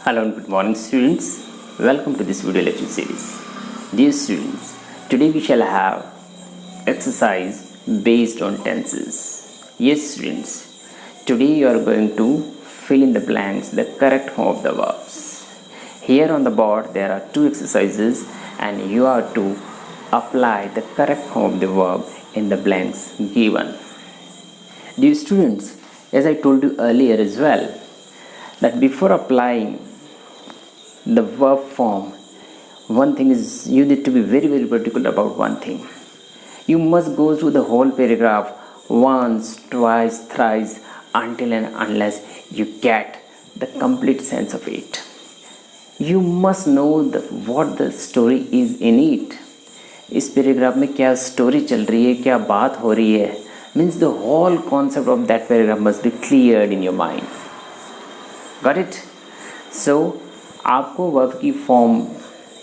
Hello and good morning students. Welcome to this video lecture series. Dear students, today we shall have exercise based on tenses. Yes students, today you are going to fill in the blanks the correct form of the verbs. Here on the board there are two exercises and you are to apply the correct form of the verb in the blanks given. Dear students, as I told you earlier as well, that before applying the verb form, one thing is you need to be very particular about one thing. You must go through the whole paragraph once, twice, thrice, until and unless you get the complete sense of it. You must know what the story is in it. इस paragraph में क्या story चल रही है, क्या बात हो रही है, means the whole concept of that paragraph must be cleared in your mind. Got it? So आपको वर्ब की फॉर्म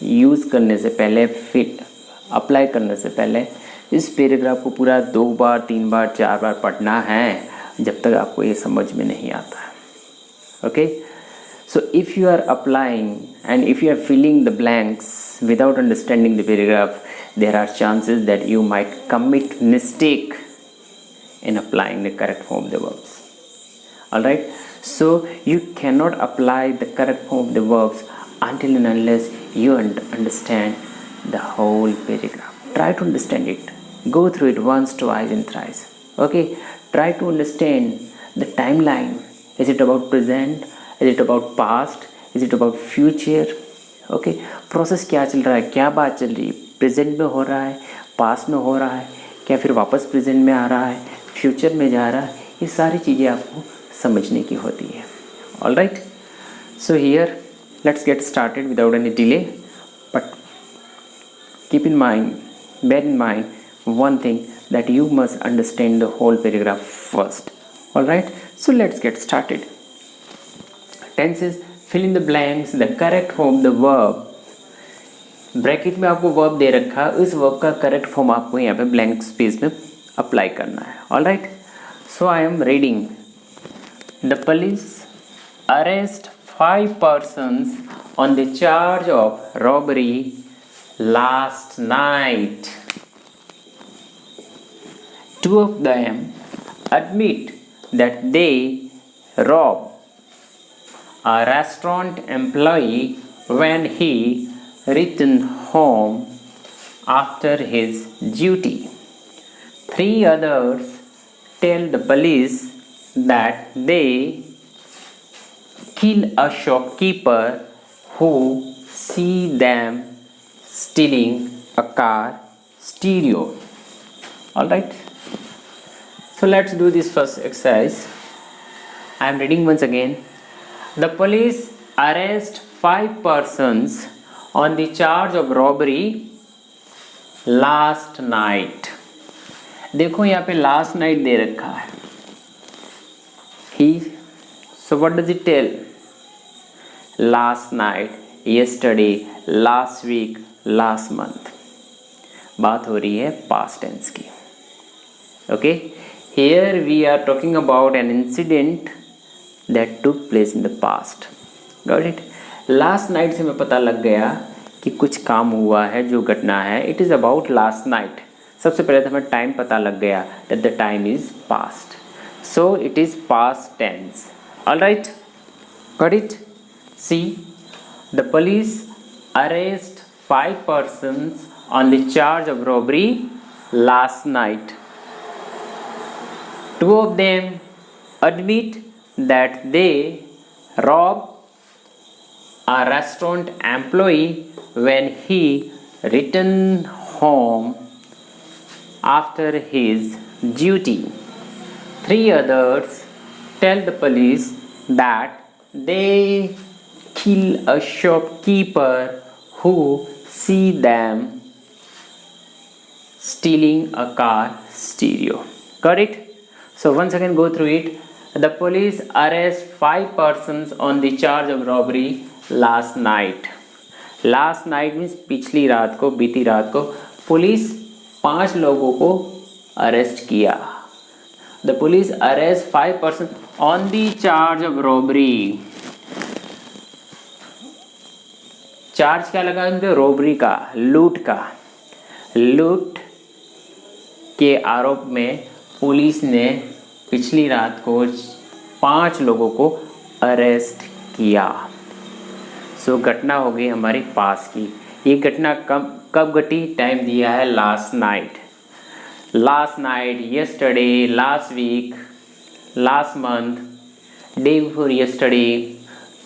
यूज़ करने से पहले, फिर अप्लाई करने से पहले इस पैराग्राफ को पूरा 2 बार 3 बार 4 बार पढ़ना है जब तक आपको ये समझ में नहीं आता है. Okay, so if you are applying and if you are filling the blanks without understanding the paragraph, there are chances that you might commit mistake in applying the correct form of the verbs. Alright, so you cannot apply the correct form of the verbs until and unless you understand the whole paragraph. Try to understand it. Go through it once, twice and thrice. Okay, try to understand the timeline. Is it about present? Is it about past? Is it about future? Okay, process क्या चल रहा है, क्या बात चल रही है, present में हो रहा है, पास्ट में हो रहा है, क्या फिर वापस प्रेजेंट में आ रहा है, फ्यूचर में जा रहा है, ये सारी चीज़ें आपको समझने की होती है. All right, so here let's get started without any delay, but keep in mind, bear in mind one thing, that you must understand the whole paragraph first. All right, so let's get started. Tenses, fill in the blanks, the correct form the verb. Bracket में आपको verb दे रखा, इस verb का correct form आपको यहाँ पे blank space में apply करना है. All right, so I am reading. The police arrest 5 persons on the charge of robbery last night. 2 of them admit that they robbed a restaurant employee when he returned home after his duty. 3 others tell the police that they kill a shopkeeper who see them stealing a car stereo. All right, so let's do this first exercise. I am reading once again. The police arrest 5 persons on the charge of robbery last night. देखो यहाँ पे last night दे रखा है. So what does it tell? Last night, yesterday, last week, last month. बात हो रही है past tense की. Okay, here we are talking about an incident that took place in the past. Got it? Last night से हमें पता लग गया कि कुछ काम हुआ है, जो घटना है. It is about last night. सबसे पहले तो हमें टाइम पता लग गया that the time is past. So it is past tense. All right? Got it? See, the police arrest 5 persons on the charge of robbery last night. 2 of them admit that they robbed a restaurant employee when he returned home after his duty. 3 others tell the police that they kill a shopkeeper who see them stealing a car stereo. Got it? So once again go through it. The police arrest 5 persons on the charge of robbery last night. Last night means पिछली रात को, बीती रात को police 5 लोगों को arrest किया. The police arrest 5 persons on the charge of robbery. Charge क्या लगा उनके? रॉबरी का, लूट का। लूट के आरोप में पुलिस ने पिछली रात को 5 लोगों को अरेस्ट किया। सो घटना हो गई हमारी पास की। ये घटना कब घटी? टाइम दिया है last night, yesterday, last week, last month, day before yesterday,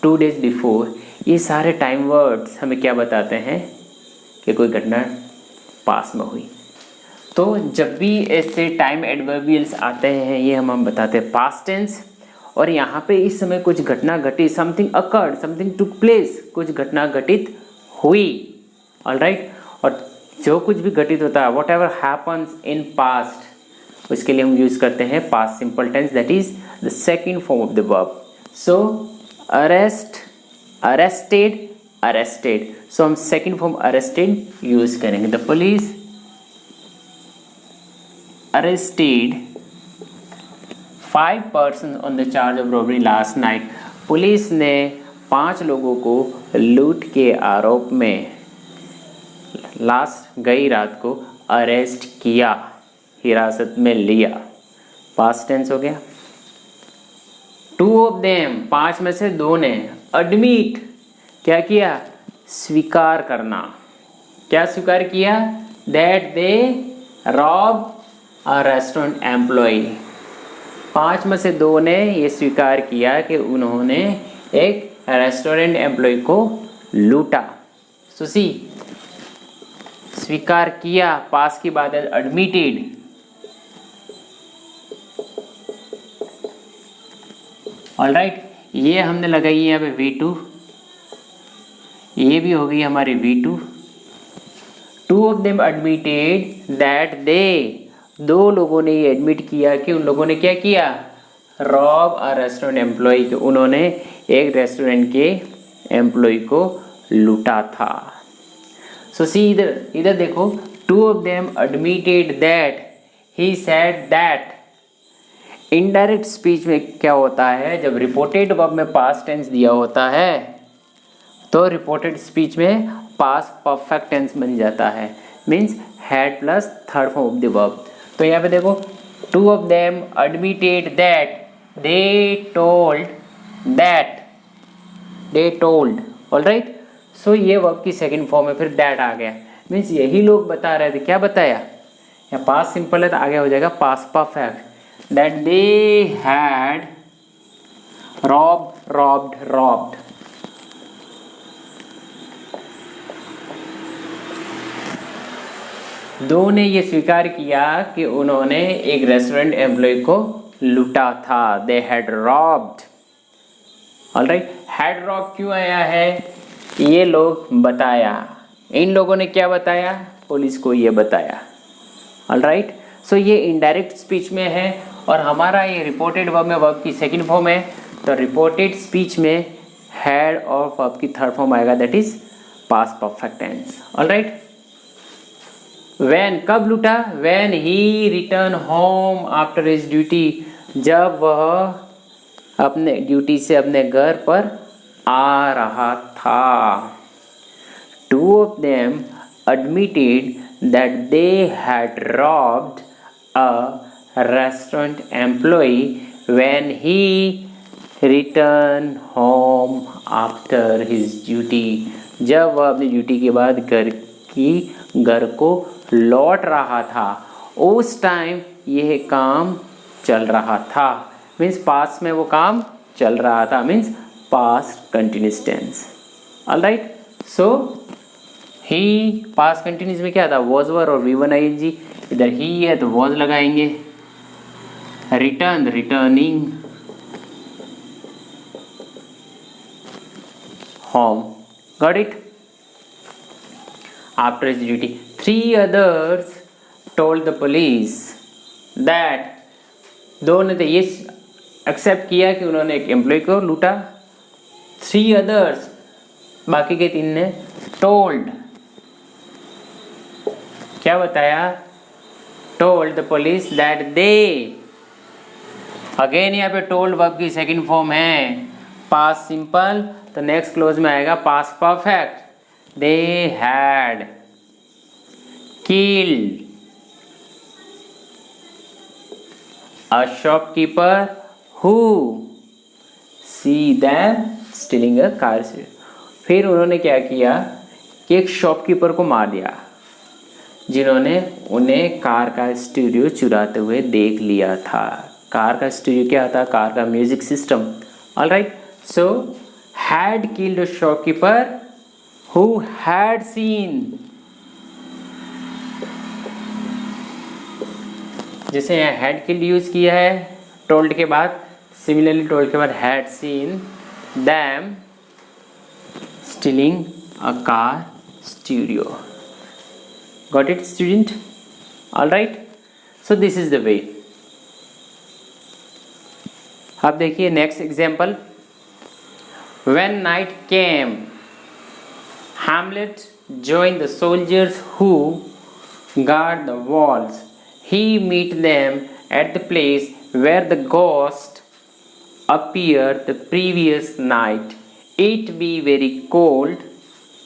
2 days before. ये सारे टाइम वर्ड्स हमें क्या बताते हैं कि कोई घटना पास में हुई। तो जब भी ऐसे टाइम एडवर्बियल्स आते हैं ये हम बताते हैं पास्ट टेंस। और यहाँ पे इस समय कुछ घटना घटी, something occurred, something took place, कुछ घटना घटित हुई। ऑलराइट। और जो कुछ भी घटित होता है, whatever happens in past, उसके लिए हम यूज़ करते हैं past simple tense, that is the second form of the verb. So arrest, arrested, arrested. So हम सेकेंड फॉर्म अरेस्टेड यूज करेंगे। The police arrested 5 persons on the charge of robbery last night। Police ने 5 लोगों को लूट के आरोप में गई रात को अरेस्ट किया, हिरासत में लिया। पास्ट टेंस हो गया। 2 of them, 5 में से 2 ने एडमिट, क्या किया? स्वीकार करना। क्या स्वीकार किया? That they rob a restaurant employee. 5 में से 2 ने ये स्वीकार किया कि उन्होंने एक रेस्टोरेंट एम्प्लॉय को लूटा। सो सी, स्वीकार किया, पास की बात है, एडमिटेड। ऑलराइट, ये हमने लगाई है यहाँ पे V2, ये भी हो गई हमारी V2। 2 of them admitted that they, 2 लोगों ने ये एडमिट किया कि उन लोगों ने क्या किया? रॉब अ रेस्टोरेंट एम्प्लॉय, कि उन्होंने एक रेस्टोरेंट के एम्प्लॉय को लूटा था। सो सी, इधर देखो, 2 of them admitted that, he said that। Indirect speech में क्या होता है? जब रिपोर्टेड वर्ब में पास्ट टेंस दिया होता है तो रिपोर्टेड स्पीच में पास्ट परफेक्ट टेंस बन जाता है, means had plus third form of the verb. तो यहाँ पे देखो, 2 of them admitted that they told, alright. So ये वर्ब की सेकंड फॉर्म है, फिर दैट आ गया, मीन्स यही लोग बता रहे थे। क्या बताया? या पास्ट सिंपल है तो आगे हो जाएगा past perfect, that they had robbed। दो ने ये स्वीकार किया कि उन्होंने एक रेस्टोरेंट एम्प्लॉय को लूटा था। They had robbed. All right, had rob क्यों आया है? ये लोग बताया। इन लोगों ने क्या बताया? पुलिस को ये बताया। ऑलराइट, सो ये इनडायरेक्ट स्पीच में है और हमारा ये रिपोर्टेड वर्ब में वर्ब की सेकंड फॉर्म है। तो रिपोर्टेड स्पीच में हैड और वर्ब की थर्ड फॉर्म आएगा, that is past perfect tense. All right, When, कब लूटा? When he returned home after his duty, जब वह अपने ड्यूटी से अपने घर पर आ रहा था। 2 of them admitted that they had robbed a restaurant employee when he returned home after his duty, जब वह अपनी ड्यूटी के बाद घर को लौट रहा था। उस टाइम यह काम चल रहा था, मीन्स पास्ट में वो काम चल रहा था, means past continuous tense. Alright, so ही पास्ट कंटिन्यूस में क्या था? वॉज वर और V1 ING। इधर ही है तो वॉज लगाएंगे। Return, returning home. Got it? After his duty, 3 others told the police that, 2 ने तो ये एक्सेप्ट किया कि उन्होंने एक एम्प्लॉय को लूटा। 3 others, बाकी के 3 ने told, क्या बताया? told the police that they, again यहाँ पे told वर्ब की सेकंड फॉर्म है, पास्ट सिंपल, तो नेक्स्ट क्लोज में आएगा past perfect, they had killed a shopkeeper who see them stealing a car. फिर उन्होंने क्या किया कि एक शॉपकीपर को मार दिया जिन्होंने उन्हें कार का स्टीरियो चुराते हुए देख लिया था. कार का स्टीरियो क्या था? कार का music system. Alright, so had killed a shopkeeper who had seen. जैसे यहाँ हैड किल्ड यूज किया है टोल्ड के बाद, सिमिलरली टोल्ड के बाद had seen them stealing a car stereo. Got it, student? All right. So this is the way. अब देखिए next example. When night came, Hamlet joined the soldiers who guard the walls. He met them at the place where the ghost appeared the previous night. It be very cold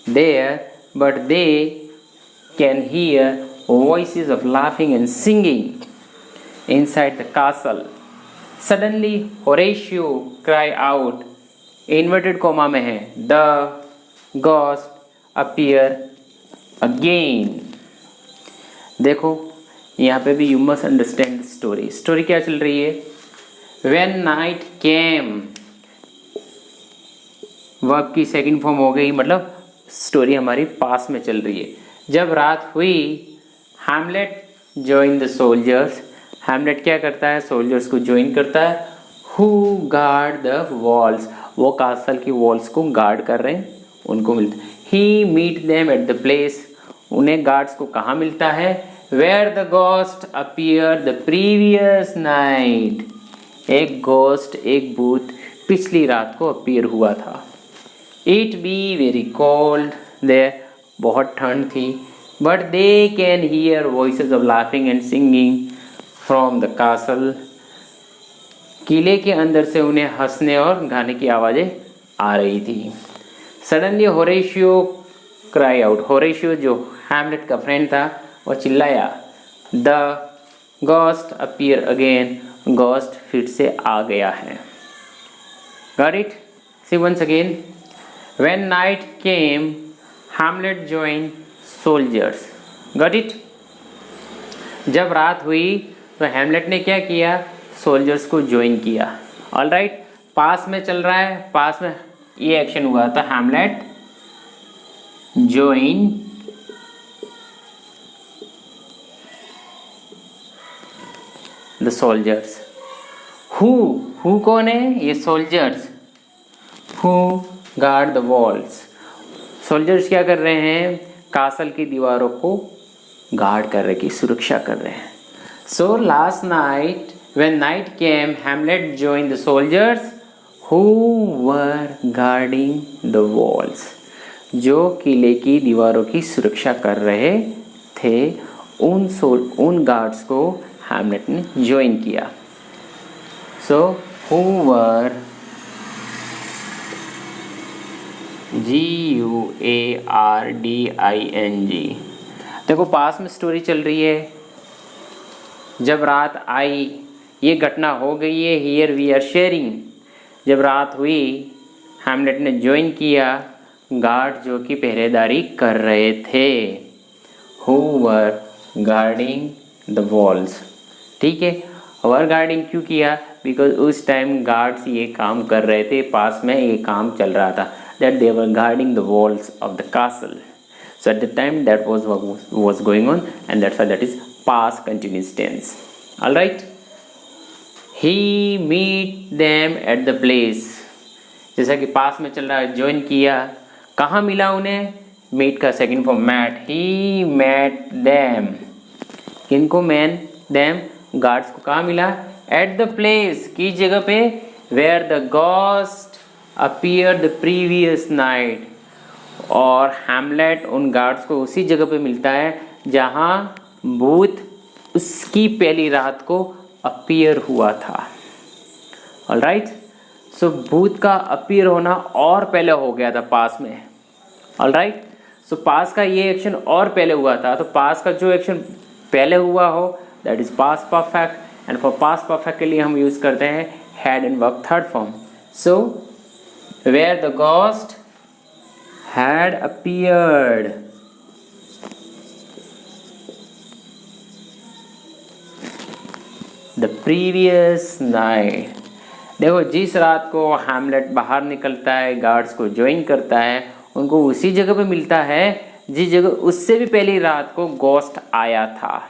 there, but they can hear voices of laughing and singing inside the castle. Suddenly Horatio cried out, inverted comma में है, the ghost appear again. देखो यहाँ पे भी you must understand the story. Story क्या चल रही है? When night came, वर्ब की सेकंड फॉर्म हो गई, मतलब स्टोरी हमारी पास में चल रही है. जब रात हुई, Hamlet join the soldiers. Hamlet क्या करता है? सोल्जर्स को ज्वाइन करता है. हु गार्ड द वॉल्स, वो कासल की वॉल्स को गार्ड कर रहे हैं, उनको मिलता है. He meet them at the place, उन्हें गार्ड्स को कहाँ मिलता है? Where the ghost appear the previous night, एक गोस्ट, एक भूत पिछली रात को अपीयर हुआ था. It be very cold there, बहुत ठंड थी. But they can hear voices of laughing and singing from the castle, किले के अंदर से उन्हें हंसने और गाने की आवाज़ें आ रही थी. Suddenly Horatio cry out, Horatio जो हैमलेट का फ्रेंड था वो चिल्लाया, the ghost appear again, ghost फिर से आ गया है. Got it? See once again. When night came, Hamlet joined soldiers. Got it? जब रात हुई तो हैमलेट ने क्या किया? सोल्जर्स को ज्वाइन किया. ऑल राइट, पास में चल रहा है, पास में ये एक्शन हुआ था. Hamlet join the soldiers. Who कौन है? ये soldiers. Who guard the walls, soldiers क्या कर रहे हैं? कासल की दीवारों को गार्ड कर रहे, की सुरक्षा कर रहे हैं. So last night when night came, Hamlet join the soldiers who were guarding the walls, जो किले की दीवारों की सुरक्षा कर रहे थे. उन गार्ड्स को हैमलेट ने ज्वाइन किया. So who were GUARDING. देखो पास में स्टोरी चल रही है. जब रात आई, ये घटना हो गई है. Here we are sharing. जब रात हुई, हैमलेट ने ज्वाइन किया गार्ड जो कि पहरेदारी कर रहे थे. Who were guarding the walls. ठीक है, वर गार्डिंग क्यों किया? बिकॉज उस टाइम गार्ड्स ये काम कर रहे थे, पास में ये काम चल रहा था. That they were guarding the walls of the castle. So at the time that was what was going on, and that's why that is past continuous tense. All right. He meet them at the place. जैसा कि पास में चल रहा है, join किया. कहाँ मिला उन्हें? meet का second form met. He met them. किनको man? them. गार्ड्स को कहाँ मिला? at the place, की जगह पे, where the ghost appeared the previous night. और हैमलेट उन गार्ड्स को उसी जगह पे मिलता है जहाँ भूत उसकी पहली रात को अपीयर हुआ था. ऑलराइट, सो भूत का अपीयर होना और पहले हो गया था पास में. ऑलराइट, सो सो पास का ये एक्शन और पहले हुआ था, तो पास का जो एक्शन पहले हुआ हो that is past perfect, and for past perfect के लिए हम यूज करते हैं had in verb third form. So where the ghost had appeared, the previous night. देखो जिस रात को हैमलेट बाहर निकलता है, गार्ड्स को ज्वाइन करता है, उनको उसी जगह पे मिलता है जिस जगह उससे भी पहली रात को घोस्ट आया था.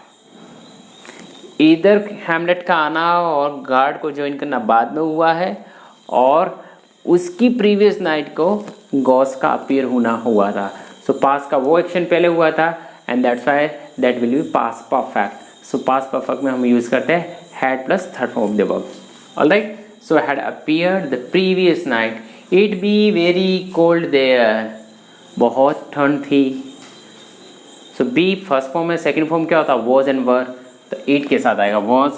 इधर हैमलेट का आना और गार्ड को ज्वाइन करना बाद में हुआ है, और उसकी प्रीवियस नाइट को घोस्ट का अपीयर होना हुआ था. सो पास का वो एक्शन पहले हुआ था, and that's why that will be past perfect. So past perfect में हम यूज करते हैं had plus third form of the verb. All right, so had appeared the previous night, it be very cold there, बहुत ठंड थी. So be first form में, second form क्या होता है वॉज एंड वर, तो इट के साथ आएगा was.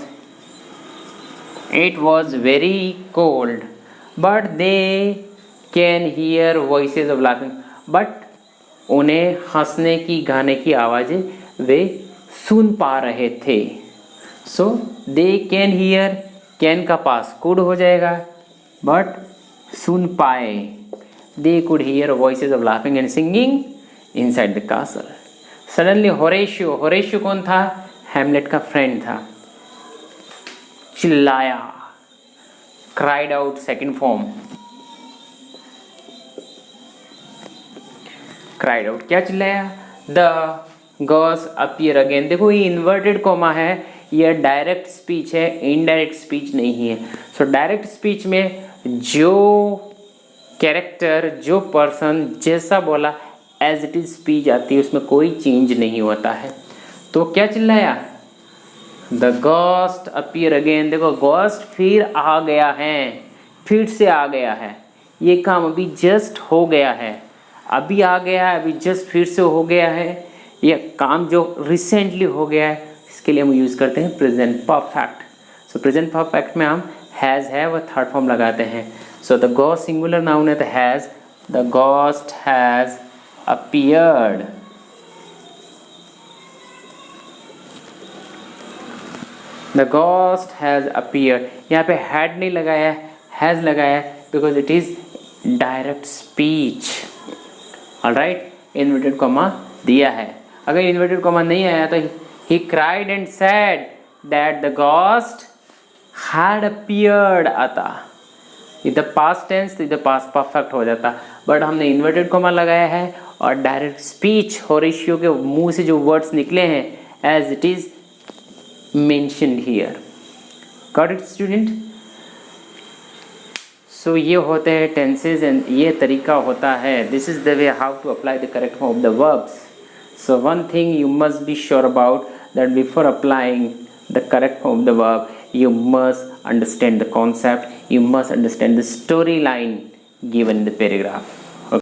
It was very cold but they can hear voices of laughing, but उन्हें हंसने की गाने की आवाज़ें वे सुन पा रहे थे. सो दे कैन हियर, कैन का पास कुड हो जाएगा, बट सुन पाए. They could hear voices of laughing and singing inside the castle. Suddenly Horatio, Horatio कौन था, हैमलेट का फ्रेंड था, चिल्लाया, cried out second form, cried out. क्या चिल्लाया, द घोस्ट अपीयर अगेन. देखो ये इन्वर्टेड कॉमा है, ये डायरेक्ट स्पीच है, इनडायरेक्ट स्पीच नहीं है. सो डायरेक्ट स्पीच में जो कैरेक्टर, जो पर्सन जैसा बोला एज इट इज स्पीच आती है, उसमें कोई चेंज नहीं होता है. तो क्या चिल्लाया, द घोस्ट अपीयर अगेन. देखो घोस्ट फिर आ गया है, फिर से आ गया है. ये काम अभी जस्ट हो गया है, अभी आ गया है, अभी जस्ट फिर से हो गया है. ये काम जो रिसेंटली हो गया है, इसके लिए हम यूज़ करते हैं प्रेजेंट परफेक्ट. सो प्रेजेंट परफेक्ट में हम हैज़ है वह थर्ड फॉर्म लगाते हैं. So the ghost singular noun है तो has, the ghost has appeared. The ghost has appeared. यहाँ पे हैड नहीं लगाया, हैज़ लगाया, because it is direct speech. Alright, inverted comma दिया है. अगर इन्वर्टेड कॉमा नहीं आया तो he cried and said that the ghost had appeared आता. इधर पास्ट टेंस तो इधर पास्ट परफेक्ट हो जाता, बट हमने इन्वर्टेड कॉमा लगाया है और डायरेक्ट स्पीच होरेशियो के मुंह से जो वर्ड्स निकले हैं as it is mentioned here. Got it student? So ये होते हैं टेंसेज एंड ये तरीका होता है. This is the way how to apply the correct form of the verbs. So one thing you must be sure about, that before applying the correct form of the verb, you must understand the concept, you must understand the storyline given in the paragraph.